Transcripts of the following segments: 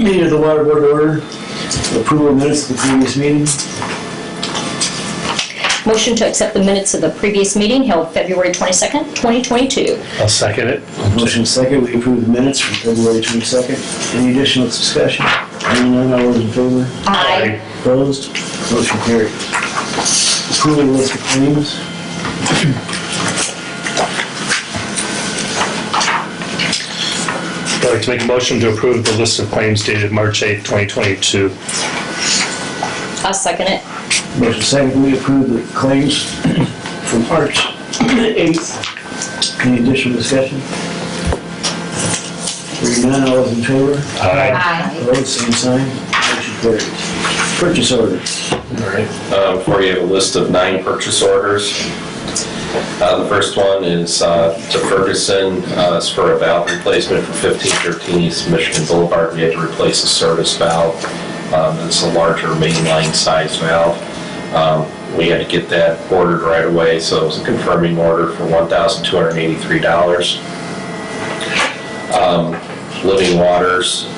Meeting of the Water Board order. Approval of minutes of the previous meeting. Motion to accept the minutes of the previous meeting held February 22nd, 2022. I'll second it. Motion second, we approve the minutes from February 22nd. Any additional discussion? Hearing none, all those in favor? Aye. Opposed? Motion carried. Approval of list of claims. I'd like to make a motion to approve the list of claims dated March 8th, 2022. I'll second it. Motion second, we approve the claims from March 8th. Any additional discussion? Hearing none, all those in favor? Aye. Aye. Opposed, same sign. Motion carries. Purchase orders. All right. For you have a list of 9 purchase orders. The first one is to Ferguson. It's for a valve replacement for 1513 East Michigan Boulevard. We had to replace a service valve. It's a larger mainline size valve. We had to get that ordered right away, so it was a confirming order for $1,283. Living Waters,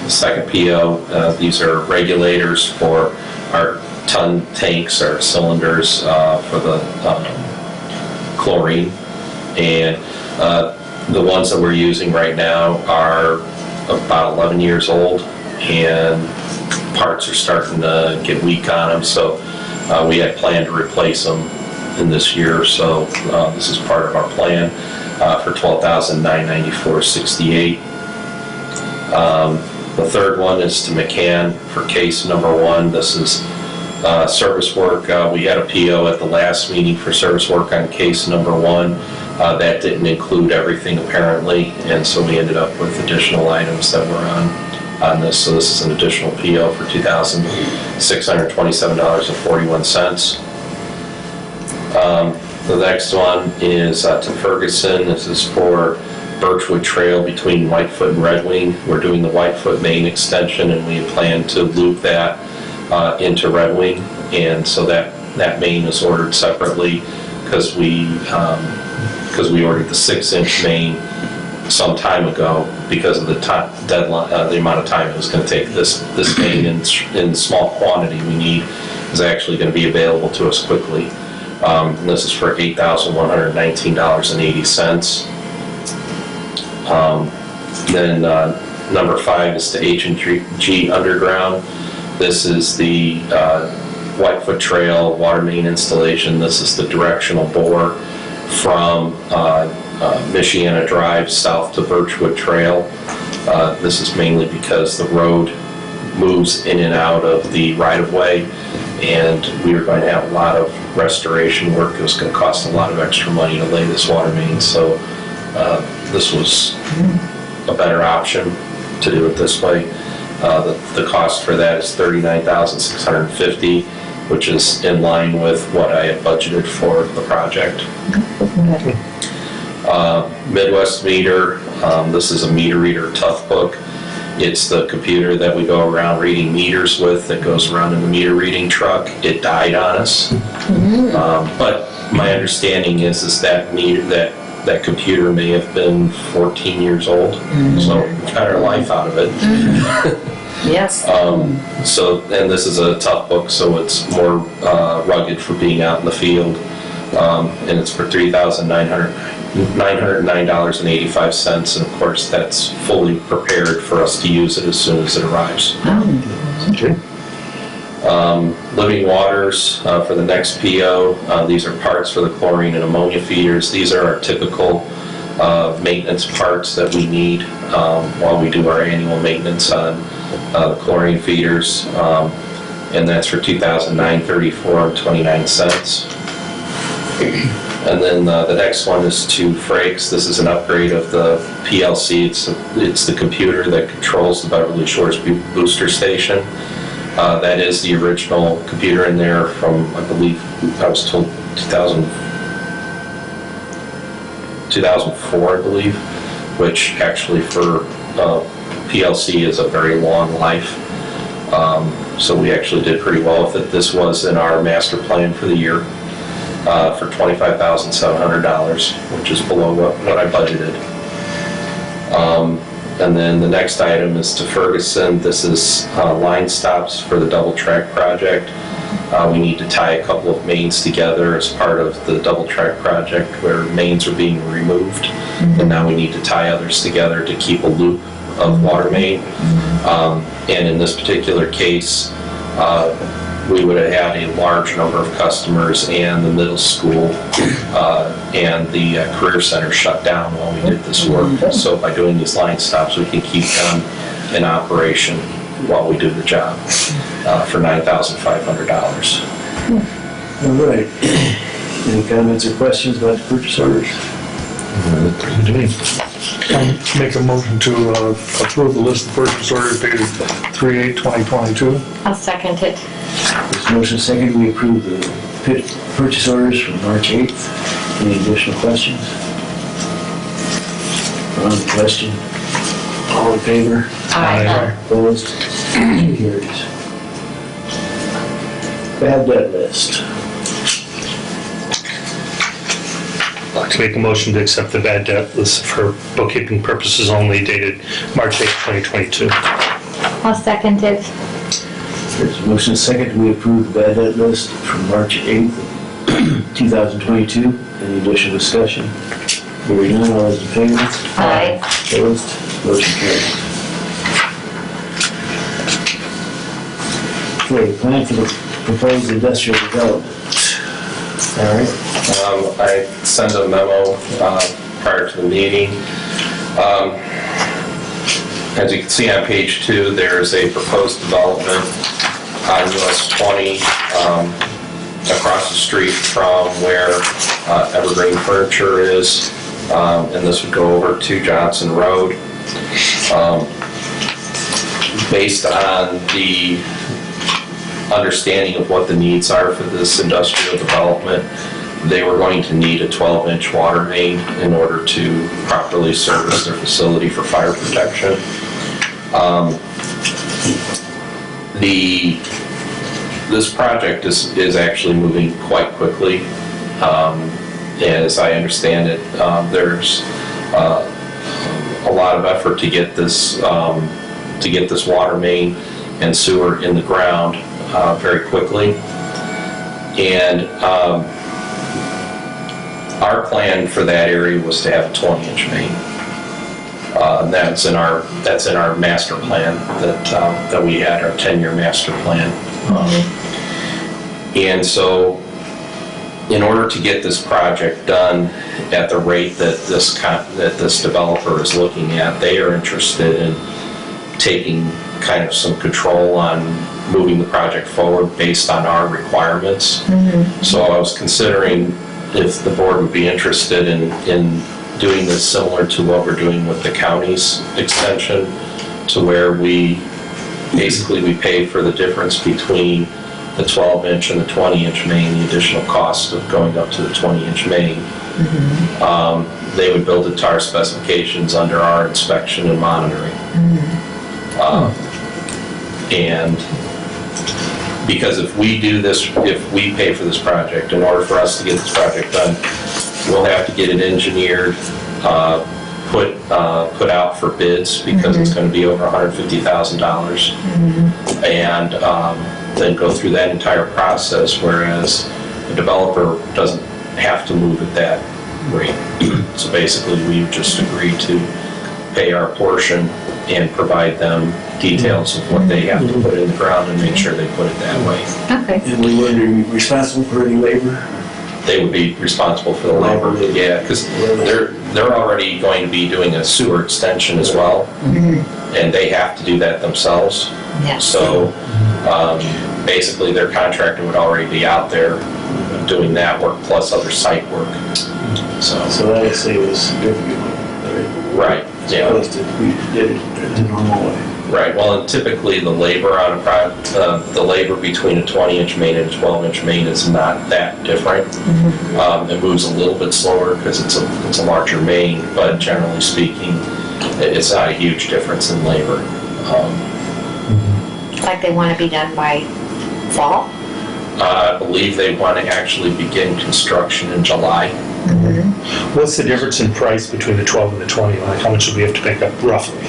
second PO. These are regulators for our ton tanks or cylinders for the chlorine, and the ones that we're using right now are about 11 years old, and parts are starting to get weak on them, so we had planned to replace them in this year, so this is part of our plan for $12,994.68. The third one is to McCann for case number 1. This is service work. We had a PO at the last meeting for service work on case number 1. That didn't include everything apparently, and so we ended up with additional items that were on this. So this is an additional PO for $2,627.41. The next one is to Ferguson. This is for Birchwood Trail between Whitefoot and Red Wing. We're doing the Whitefoot main extension, and we plan to loop that into Red Wing, and so that main is ordered separately because we ordered the 6-inch main some time ago because of the deadline, the amount of time it was going to take. This main in small quantity we need is actually going to be available to us quickly. This is for $8,119.80. Then number 5 is to H&G Underground. This is the Whitefoot Trail water main installation. This is the directional bore from Michiana Drive south to Birchwood Trail. This is mainly because the road moves in and out of the right-of-way, and we were going to have a lot of restoration work. It was going to cost a lot of extra money to lay this water main, so this was a better option to do it this way. The cost for that is $39,650, which is in line with what I had budgeted for the project. Midwest Meter, this is a meter reader tough book. It's the computer that we go around reading meters with that goes around in the meter reading truck. It died on us. But my understanding is that meter, that computer may have been 14 years old, so we got our life out of it. Yes. And this is a tough book, so it's more rugged for being out in the field, and it's for $3,909.85, and of course that's fully prepared for us to use it as soon as it arrives. Okay. Living Waters for the next PO. These are parts for the chlorine and ammonia feeders. These are our typical maintenance parts that we need while we do our annual maintenance on the chlorine feeders, and that's for $2,934.29. And then the next one is to Frakes. This is an upgrade of the PLC. It's the computer that controls the Beverly Shores booster station. That is the original computer in there from, I believe, I was told 2004, I believe, which actually for PLC is a very long life. So we actually did pretty well with it. This was in our master plan for the year for $25,700, which is below what I budgeted. And then the next item is to Ferguson. This is line stops for the double track project. We need to tie a couple of mains together as part of the double track project where mains are being removed. And now we need to tie others together to keep a loop of water main. And in this particular case, we would have had a large number of customers and the middle school and the career center shut down while we did this work. So by doing these line stops, we can keep them in operation while we do the job for $9,500. All right. Any comments or questions about the purchase orders? Make a motion to approve the list of purchase orders dated 3/8/2022. I'll second it. There's a motion second, we approve the purchase orders from March 8th. Any additional questions? On the question, all in favor? Aye. Opposed? Motion carries. Bad debt list. I'd like to make a motion to accept the bad debt list for bookkeeping purposes only dated March 8, 2022. I'll second it. There's a motion second, we approve the bad debt list from March 8th, 2022. Any additional discussion? Hearing none, all those in favor? Aye. Opposed? Motion carries. Okay, plan for the proposed industrial development. All right. I sent a memo prior to the meeting. As you can see on page 2, there's a proposed development on US 20 across the street from where Evergreen Furniture is, and this would go over to Johnson Road. Based on the understanding of what the needs are for this industrial development, they were going to need a 12-inch water main in order to properly service their facility for fire protection. This project is actually moving quite quickly. As I understand it, there's a lot of effort to get this water main and sewer in the ground very quickly. And our plan for that area was to have a 20-inch main. And that's in our master plan that we had, our 10-year master plan. And so, in order to get this project done at the rate that this developer is looking at, they are interested in taking kind of some control on moving the project forward based on our requirements. So I was considering if the board would be interested in doing this similar to what we're doing with the county's extension, to where we pay for the difference between the 12-inch and the 20-inch main, the additional cost of going up to the 20-inch main. They would build it to our specifications under our inspection and monitoring. And because if we pay for this project, in order for us to get this project done, we'll have to get it engineered, put out for bids, because it's going to be over $150,000, and then go through that entire process, whereas the developer doesn't have to move at that rate. So basically, we just agreed to pay our portion and provide them details of what they have to put in the ground and make sure they put it that way. Okay. And we were responsible for any labor? They would be responsible for the labor, yeah, because they're already going to be doing a sewer extension as well, and they have to do that themselves. Yes. So basically, their contractor would already be out there doing that work plus other site work. So that would say it was significant, right, yeah. opposed to we did it the normal way. Right, well, and typically the labor on a the labor between a 20-inch main and a 12-inch main is not that different. It moves a little bit slower because it's a larger main, but generally speaking, it's not a huge difference in labor. Like they want to be done by fall? I believe they want to actually begin construction in July. What's the difference in price between the 12 and the 20? Like, how much do we have to pick up roughly?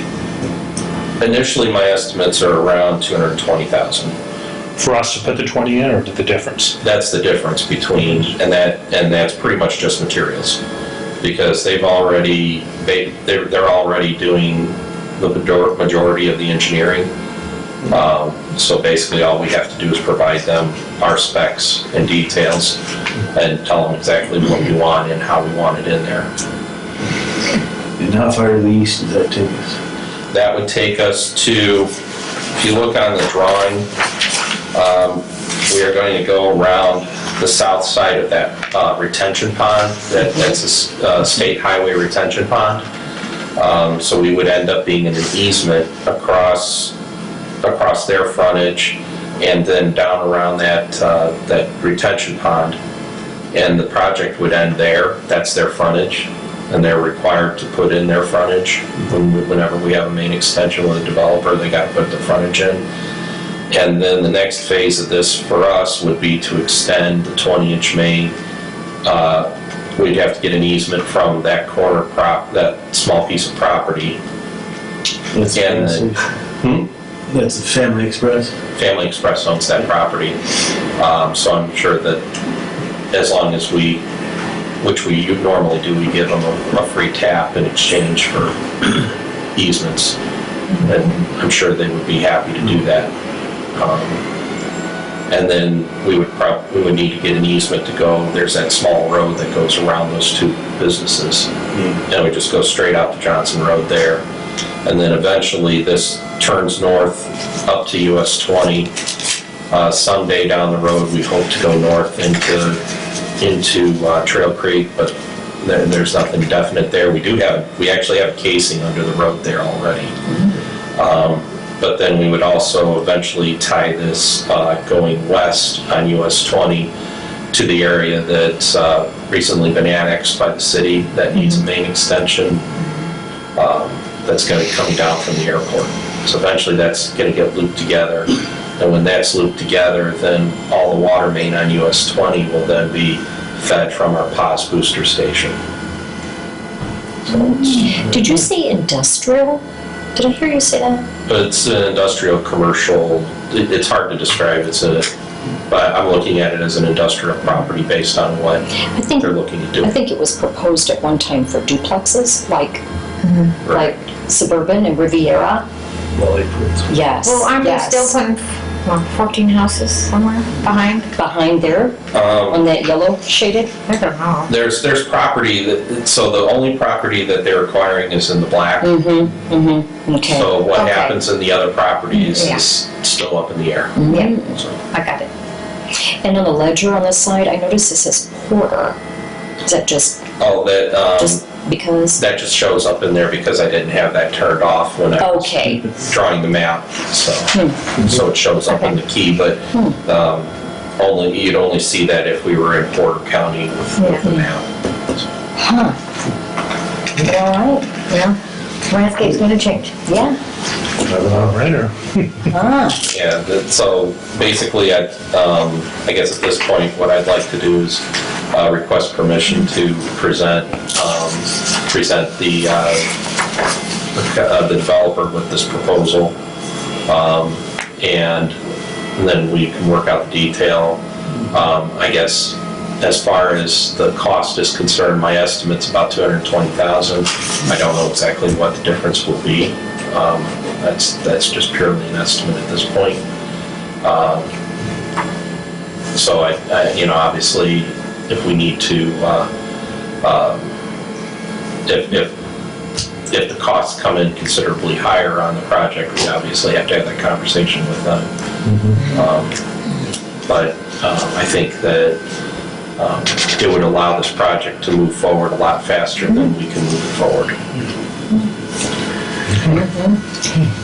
Initially, my estimates are around 220,000. For us to put the 20 in, or the difference? That's the difference between, and that's pretty much just materials. Because they're already doing the majority of the engineering. So basically, all we have to do is provide them our specs and details and tell them exactly what we want and how we want it in there. And how far to the east does that take us? That would take us to, if you look on the drawing, we are going to go around the south side of that retention pond. That's a state highway retention pond. So we would end up being in an easement across their frontage and then down around that retention pond. And the project would end there. That's their frontage. And they're required to put in their frontage. Whenever we have a main extension with a developer, they got to put the frontage in. And then the next phase of this for us would be to extend the 20-inch main. We'd have to get an easement from that corner that small piece of property. That's And then, That's the Family Express? Family Express owns that property. So I'm sure that as long as which we normally do, we give them a free tap in exchange for easements. And I'm sure they would be happy to do that. And then we would need to get an easement to go. There's that small road that goes around those two businesses. And we just go straight out to Johnson Road there. And then eventually this turns north up to US 20. Someday down the road, we hope to go north into Trail Creek, but there's nothing definite there. We actually have a casing under the road there already. But then we would also eventually tie this going west on US 20 to the area that's recently been annexed by the city that needs a main extension that's going to be coming down from the airport. So eventually that's going to get looped together. And when that's looped together, then all the water main on US 20 will then be fed from our POS booster station. So Did you say industrial? Did I hear you say that? it's an industrial commercial, it's hard to describe. But I'm looking at it as an industrial property based on what they're looking to do. I think it was proposed at one time for duplexes, like Suburban and Riviera. Yes. Well, aren't they yes. still putting 14 houses somewhere behind there on that yellow shaded? I don't know. There's property so the only property that they're acquiring is in the black. Okay. So what Okay. happens in the other properties Yeah. is still up in the air. Yeah, So, I got it. And on the ledger on the side, I noticed it says Porter. Is that just because? that just shows up in there because I didn't have that turned off when I was Okay. drawing the map. So it shows up in the key, but you'd only see that if we were in Porter County with the map. Huh. All right. Yeah, landscape's gonna change. Yeah. Right. Yeah, so basically, I guess at this point, what I'd like to do is request permission to present the developer with this proposal, and then we can work out the detail. I guess as far as the cost is concerned, my estimate's about $220,000. I don't know exactly what the difference will be. That's just purely an estimate at this point. So I obviously, if we need to, if the costs come in considerably higher on the project, we obviously have to have that conversation with them. But I think that it would allow this project to move forward a lot faster than we can move it forward.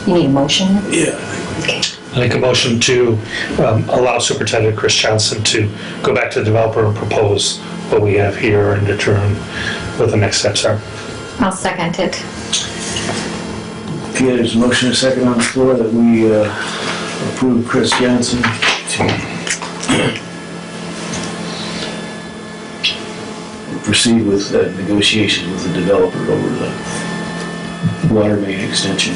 You need a motion? Yeah. Okay. I make a motion to allow Superintendent Chris Johnson to go back to the developer and propose what we have here and determine what the next steps are. I'll second it. Okay, there's a motion and a second on the floor that we approve Chris Johnson to proceed with negotiations with the developer over the water main extension.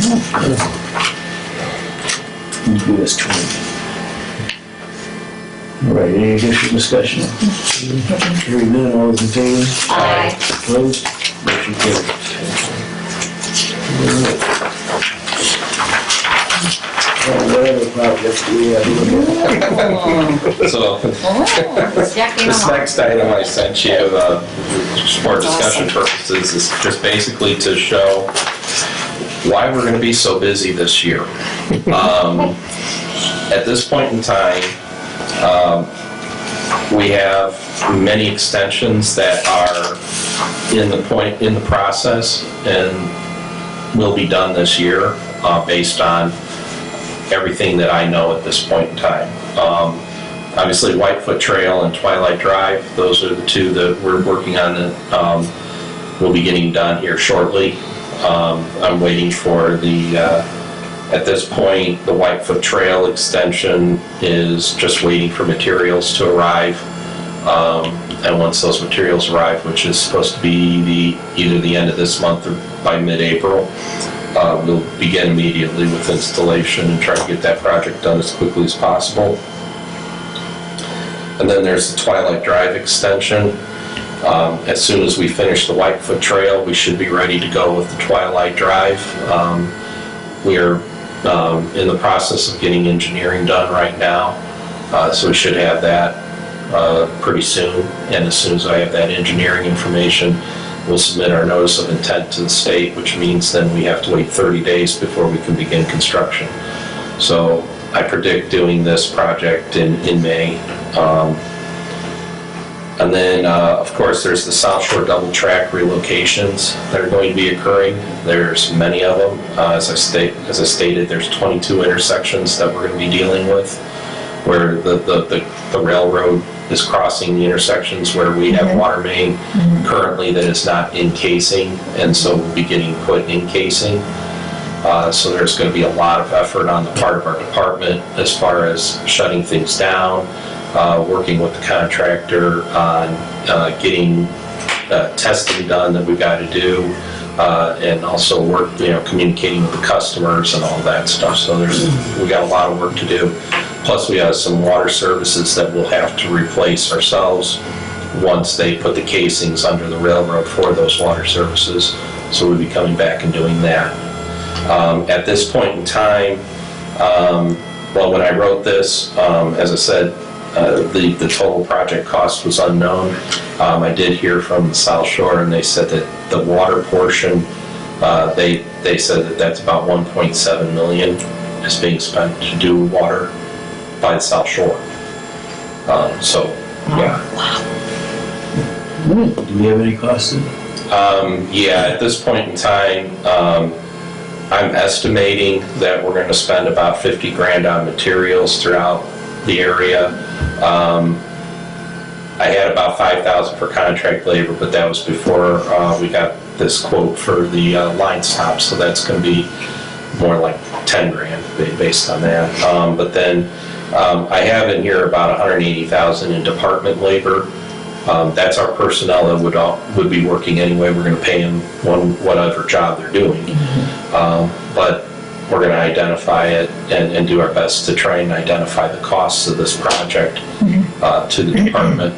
US 20. All right, any additional discussion? Hearing none, all those in favor? Aye. Opposed? Motion carries. Whatever project we have. So Jackie, this next item I sent you, for discussion purposes, is just basically to show why we're going to be so busy this year. At this point in time, we have many extensions that are in the process and will be done this year, based on everything that I know at this point in time. Obviously, Whitefoot Trail and Twilight Drive, those are the two that we're working on that will be getting done here shortly. I'm waiting for at this point, the Whitefoot Trail extension is just waiting for materials to arrive. And once those materials arrive, which is supposed to be either the end of this month or by mid-April, we'll begin immediately with installation and try to get that project done as quickly as possible. And then there's the Twilight Drive extension. As soon as we finish the Whitefoot Trail, we should be ready to go with the Twilight Drive. We are in the process of getting engineering done right now, so we should have that pretty soon. And as soon as I have that engineering information, we'll submit our notice of intent to the state, which means then we have to wait 30 days before we can begin construction. So I predict doing this project in May. And then, of course, there's the South Shore double track relocations that are going to be occurring. There's many of them. As I stated, there's 22 intersections that we're going to be dealing with, where the railroad is crossing the intersections where we have water main currently that is not in casing, and so we'll be getting put in casing. So there's going to be a lot of effort on the part of our department as far as shutting things down, working with the contractor on getting testing done that we've got to do, and also communicating with the customers and all that stuff. So we got a lot of work to do. Plus we have some water services that we'll have to replace ourselves once they put the casings under the railroad for those water services. So we'll be coming back and doing that. At this point in time, when I wrote this, as I said, the total project cost was unknown. I did hear from the South Shore, and they said that the water portion, they said that that's about 1.7 million is being spent to do water by the South Shore. Yeah. Do we have any costs then? Yeah, at this point in time, I'm estimating that we're going to spend about 50 grand on materials throughout the area. I had about 5,000 for contract labor, but that was before we got this quote for the line stop, so that's going to be more like 10 grand based on that. But then I have in here about 180,000 in department labor. That's our personnel that would be working anyway. We're going to pay them whatever job they're doing. But we're going to identify it and do our best to try and identify the costs of this project to the department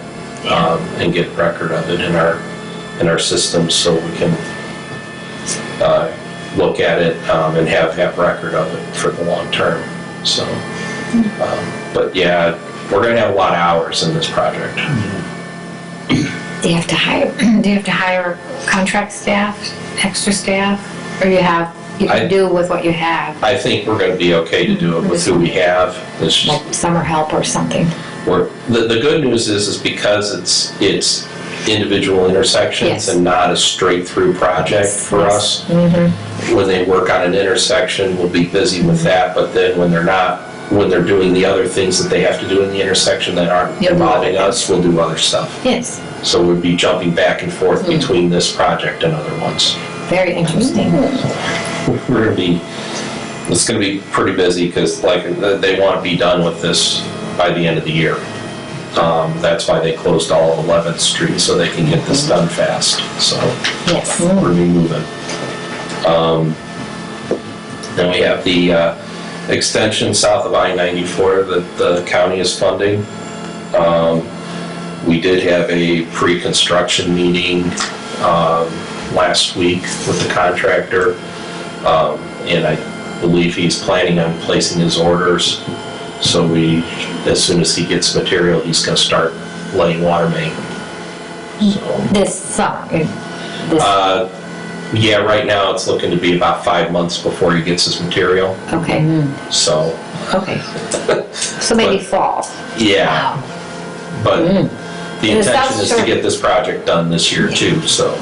and get record of it in our system, so we can look at it and have record of it for the long term. So, but yeah, we're going to have a lot of hours in this project. Do you have to hire contract staff, extra staff, or you can do with what you have, I think we're going to be okay to do it with who we have. It's just, like summer help or something? the good news is because it's individual intersections Yes. and not a straight through project for us. When they work on an intersection, we'll be busy with that, but then when they're doing the other things that they have to do in the intersection that aren't You'll do involving it. us, we'll do other stuff. Yes, So we'll be jumping back and forth between this project and other ones. very interesting. It's gonna be pretty busy because they want to be done with this by the end of the year. That's why they closed all of 11th Street, so they can get this done fast. So Yes. we're moving. Then we have the extension south of I-94 that the county is funding. We did have a pre-construction meeting last week with the contractor, and I believe he's planning on placing his orders. So as soon as he gets material, he's going to start laying water main. So, This summer, yeah, right now it's looking to be about 5 months before he gets his material. okay, So, okay. So maybe fall. yeah, Wow. but the And the intention South is to Shore- get this project done this year too, so.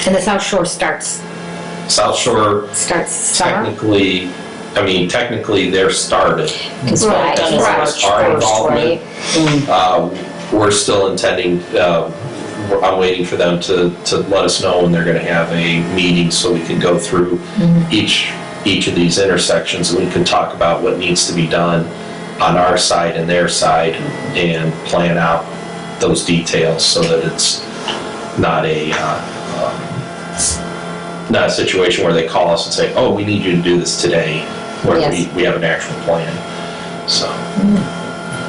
And the South Shore starts South Shore summer? technically they're started. Because Right, we're done as right. March Our 1st, involvement, right? we're still intending, I'm waiting for them to let us know when they're gonna have a meeting so we can go through each of these intersections and we can talk about what needs to be done on our side and their side and plan out those details so that it's not a situation where they call us and say, oh, we need you to do this today, where Yes. we have an actual plan, so.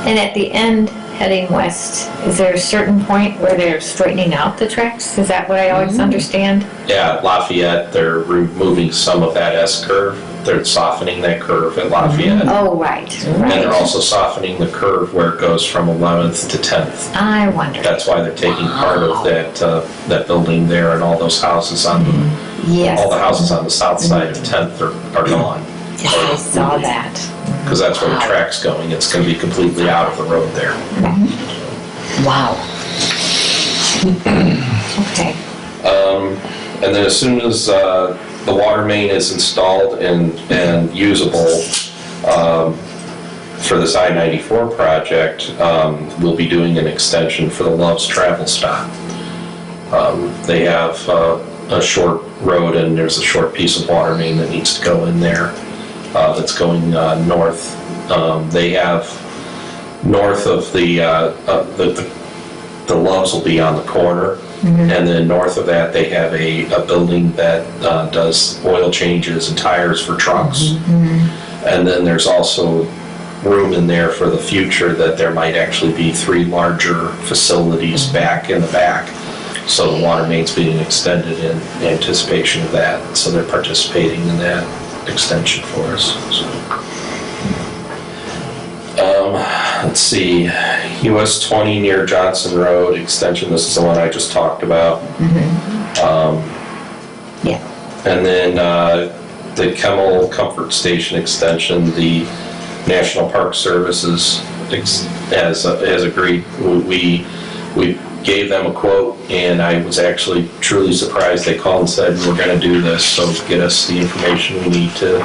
And at the end, heading west, is there a certain point where they're straightening out the tracks? Is that what I always understand? Yeah, Lafayette, they're removing some of that S-curve. They're softening that curve at Lafayette. Oh, right, And they're right. also softening the curve where it goes from 11th to 10th. I wonder. That's why they're taking part of that building there and all those houses all Yes, the houses on the south side of 10th are gone. I saw that. Because that's where the track's going. It's going to be completely out of the road there. Wow. Okay. And then as soon as the water main is installed and usable for this I-94 project, we'll be doing an extension for the Love's travel stop. They have a short road and there's a short piece of water main that needs to go in there that's going north. They have north of the Love's will be on the corner. And then north of that, they have a building that does oil changes and tires for trucks. And then there's also room in there for the future that there might actually be 3 larger facilities back in the back. So the water main's being extended in anticipation of that. So they're participating in that extension for us. So. Let's see, US 20 near Johnson Road extension, this is the one I just talked about. Yeah. And then the Kemmel Comfort Station extension, the National Park Services has agreed. We gave them a quote and I was actually truly surprised. They called and said, we're gonna do this, so get us the information we need to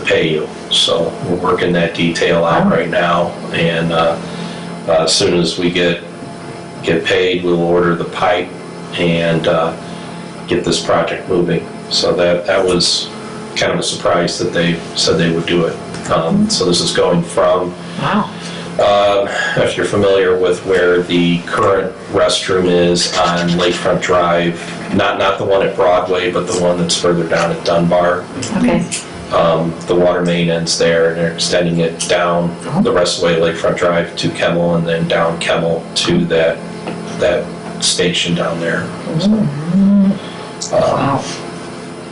pay you. So we're working that detail out right now, and as soon as we get paid, we'll order the pipe and get this project moving. So that was kind of a surprise that they said they would do it. So this is going from, Wow. if you're familiar with where the current restroom is on Lakefront Drive, not the one at Broadway, but the one that's further down at Dunbar. Okay. The water main ends there, and they're extending it down the rest of the way Lakefront Drive to Kemmel, and then down Kemmel to that station down there. Wow.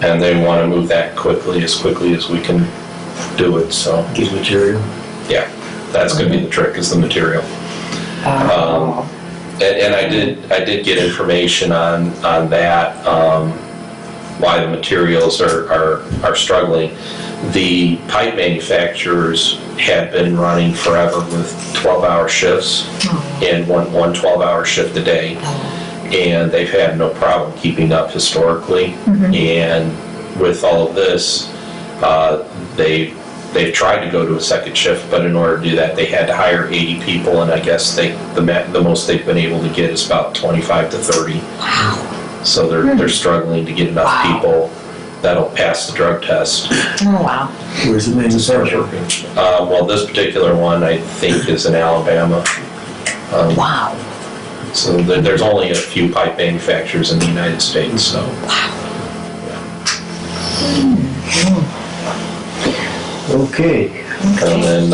And they want to move that as quickly as we can do it, so, Get material. yeah, that's going to be the trick, is the material. And I did get information on that, why the materials are struggling. The pipe manufacturers have been running forever with 12-hour shifts and one 12-hour shift a day. And they've had no problem keeping up historically. And with all of this, they've tried to go to a second shift, but in order to do that, they had to hire 80 people, and I guess the most they've been able to get is about 25 to 30. Wow. So they're struggling to get enough people that'll pass the drug test. Oh, wow. Where's the manufacturer? Well, this particular one, I think, is in Alabama. Wow. So there's only a few pipe manufacturers in the United States, so. Okay. And then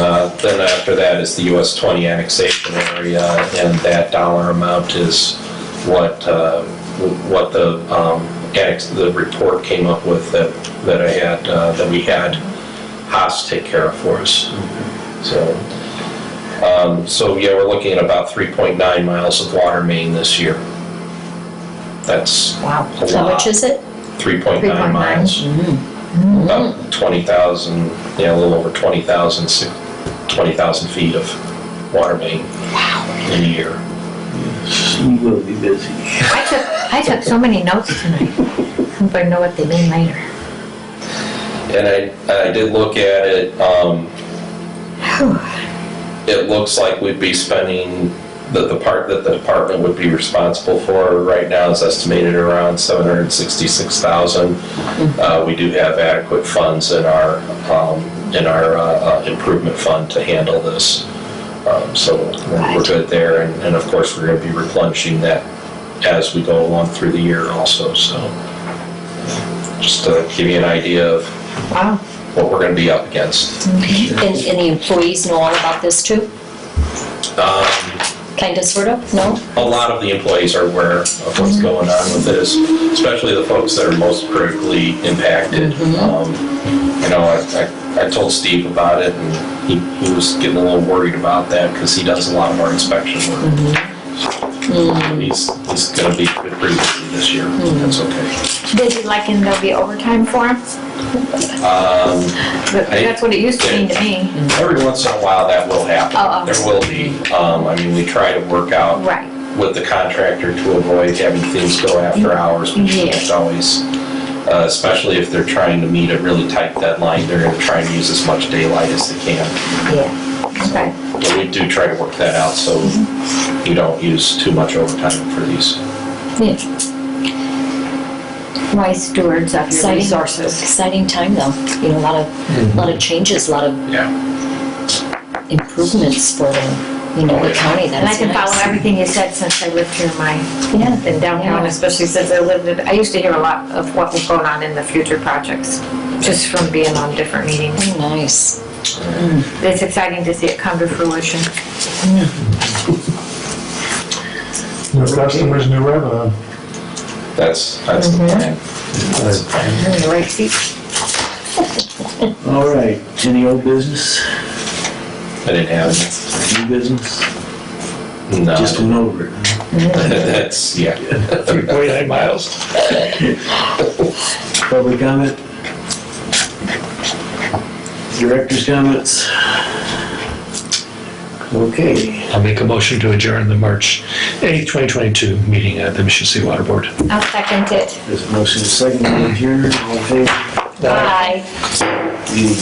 after that is the US 20 annexation area, and that dollar amount is what the report came up with that we had Haas take care of for us. So yeah, we're looking at about 3.9 miles of water main this year. That's Wow. a How lot. much is it? 3.9 miles. About 20,000, yeah, a little over 20,000 feet of water main in a year. She will be busy. I took so many notes tonight. Hope I know what they mean later. And I did look at it, it looks like we'd be spending, the part that the department would be responsible for right now is estimated around $766,000. We do have adequate funds in our improvement fund to handle this. So we're good there, and of course, we're going to be replenishing that as we go along through the year also, so. Just to give you an idea of Wow. what we're going to be up against. And the employees know all about this too? Kind of, sort of? No? A lot of the employees are aware of what's going on with this, especially the folks that are most critically impacted. I told Steve about it, and he was getting a little worried about that because he does a lot of our inspection work. He's going to be pretty busy this year. That's okay. Did you like in there'll be overtime for him? That's what it used to mean to me. Every once in a while, that will happen. Oh. There will be. We try to work out Right. with the contractor to avoid having things go after hours, which Yeah. is always, especially if they're trying to meet a really tight deadline, they're going to try and use as much daylight as they can. Yeah. Okay. But we do try to work that out so you don't use too much overtime for these. Yeah. Wise stewards of your Exciting, resources. exciting time though. You know, a lot of changes, a lot of Yeah. improvements for the county. And I That's can follow nice. everything you said since I lived here in downtown, Yeah. especially since I lived in, I used to hear a lot of what was going on in the future projects, just from being on different meetings. Oh, nice. It's exciting to see it come to fruition. New customers, new revenue. That's the plan. That's the plan. You're in the right seat. All right, any old business, I didn't have new business? it. No. Just went over it. That's, yeah. 3.9 miles. Public comment? Director's comments? Okay. I'll make a motion to adjourn the March 8th, 2022 meeting at the Mission City Water Board. I'll second it. There's a motion to second to adjourn, all in favor? Bye. You